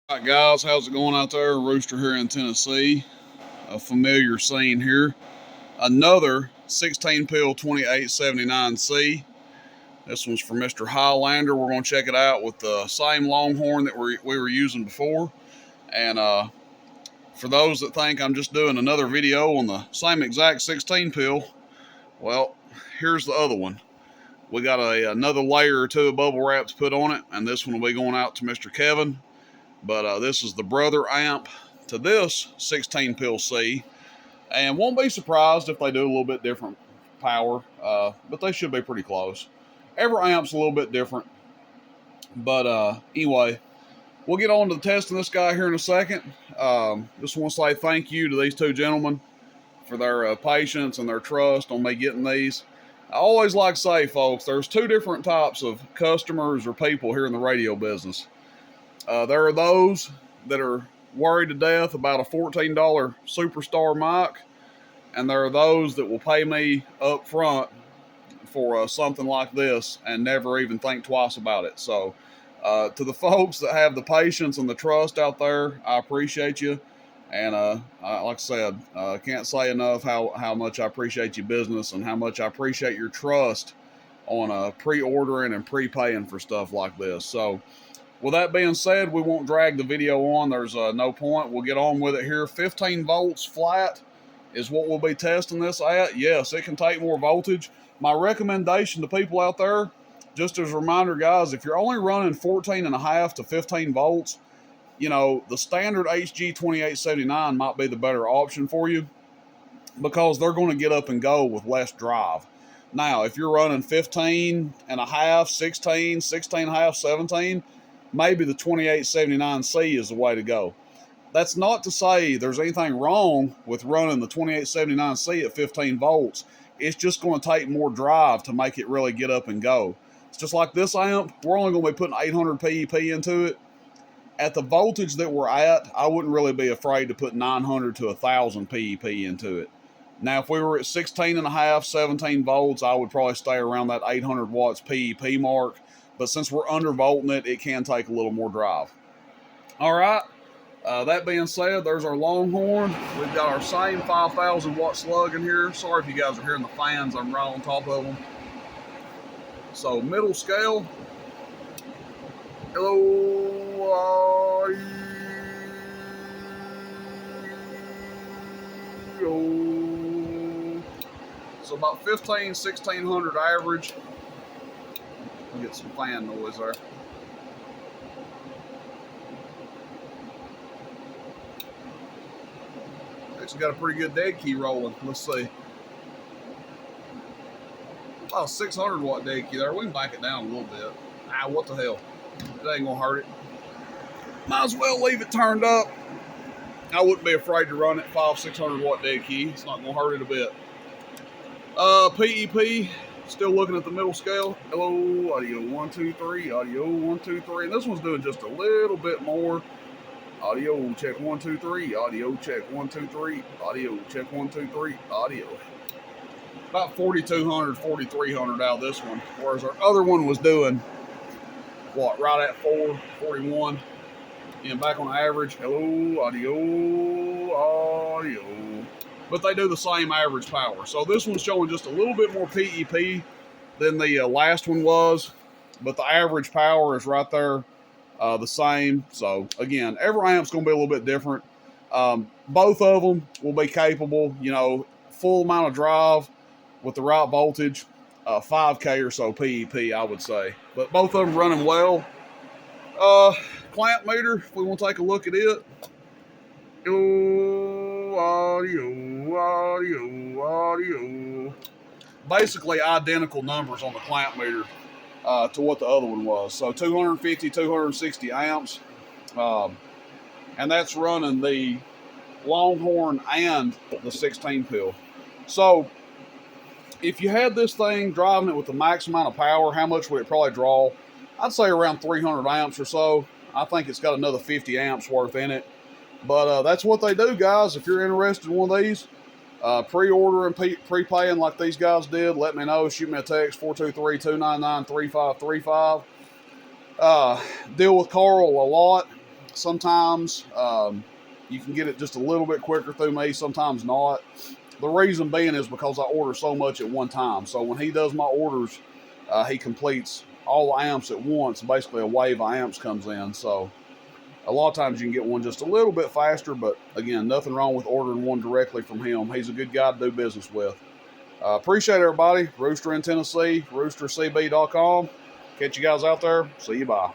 Alright guys, how's it going out there? Rooster here in Tennessee. A familiar scene here. Another 16 pill 2879C. This one's for Mr. Highlander. We're going to check it out with the same Longhorn that we were using before. And for those that think I'm just doing another video on the same exact 16 pill, well, here's the other one. We got another layer or two of bubble wraps put on it, and this one will be going out to Mr. Kevin. But this is the brother amp to this 16 pill C, and won't be surprised if they do a little bit different power, but they should be pretty close. Every amp's a little bit different, but anyway, we'll get on to the testing this guy here in a second. Just want to say thank you to these two gentlemen for their patience and their trust on me getting these. I always like to say, folks, there's two different types of customers or people here in the radio business. There are those that are worried to death about a $14 Superstar mic, and there are those that will pay me up front for something like this and never even think twice about it. So to the folks that have the patience and the trust out there, I appreciate you. And like I said, I can't say enough how much I appreciate your business and how much I appreciate your trust on pre-ordering and prepaying for stuff like this. So with that being said, we won't drag the video on. There's no point. We'll get on with it here. 15 volts flat is what we'll be testing this at. Yes, it can take more voltage. My recommendation to people out there, just as a reminder, guys, if you're only running 14.5 to 15 volts, you know, the standard HG2879 might be the better option for you because they're going to get up and go with less drive. Now, if you're running 15.5, 16, 16.5, 17, maybe the 2879C is the way to go. That's not to say there's anything wrong with running the 2879C at 15 volts. It's just going to take more drive to make it really get up and go. It's just like this amp. We're only going to be putting 800 PEP into it. At the voltage that we're at, I wouldn't really be afraid to put 900 to 1,000 PEP into it. Now, if we were at 16.5, 17 volts, I would probably stay around that 800 watts PEP mark. But since we're undervolting it, it can take a little more drive. All right. That being said, there's our Longhorn. We've got our same 5,000 watt slug in here. Sorry if you guys are hearing the fans. I'm right on top of them. So middle scale. Hello. So about 1,600 average. We'll get some fan noise there. Actually got a pretty good dead key rolling. Let's see. About a 600 watt dead key there. We can back it down a little bit. Ah, what the hell? It ain't gonna hurt it. Might as well leave it turned up. I wouldn't be afraid to run it 600 watt dead key. It's not gonna hurt it a bit. PEP, still looking at the middle scale. Hello, audio 1, 2, 3, audio 1, 2, 3. And this one's doing just a little bit more. Audio check 1, 2, 3. Audio check 1, 2, 3. Audio check 1, 2, 3. Audio. About 4,200, 4,300 out of this one. Whereas our other one was doing, what, right at 441. And back on average. Hello, audio, audio. But they do the same average power. So this one's showing just a little bit more PEP than the last one was. But the average power is right there. The same. So again, every amp's going to be a little bit different. Both of them will be capable, you know, full amount of drive with the right voltage, 5K or so PEP, I would say. But both of them running well. Clamp meter, if we want to take a look at it. Audio, audio, audio. Basically identical numbers on the clamp meter. To what the other one was. So 250, 260 amps. And that's running the Longhorn and the 16 pill. So if you had this thing driving it with the max amount of power, how much would it probably draw? I'd say around 300 amps or so. I think it's got another 50 amps worth in it. But that's what they do, guys. If you're interested in one of these, pre-order and prepaying like these guys did, let me know. Shoot me a text, 423-299-3535. Deal with Carl a lot. Sometimes you can get it just a little bit quicker through me, sometimes not. The reason being is because I order so much at one time. So when he does my orders, he completes all the amps at once. Basically, a wave of amps comes in. So a lot of times you can get one just a little bit faster, but again, nothing wrong with ordering one directly from him. He's a good guy to do business with. Appreciate everybody. Rooster in Tennessee, roostercb.com. Catch you guys out there. See you. Bye.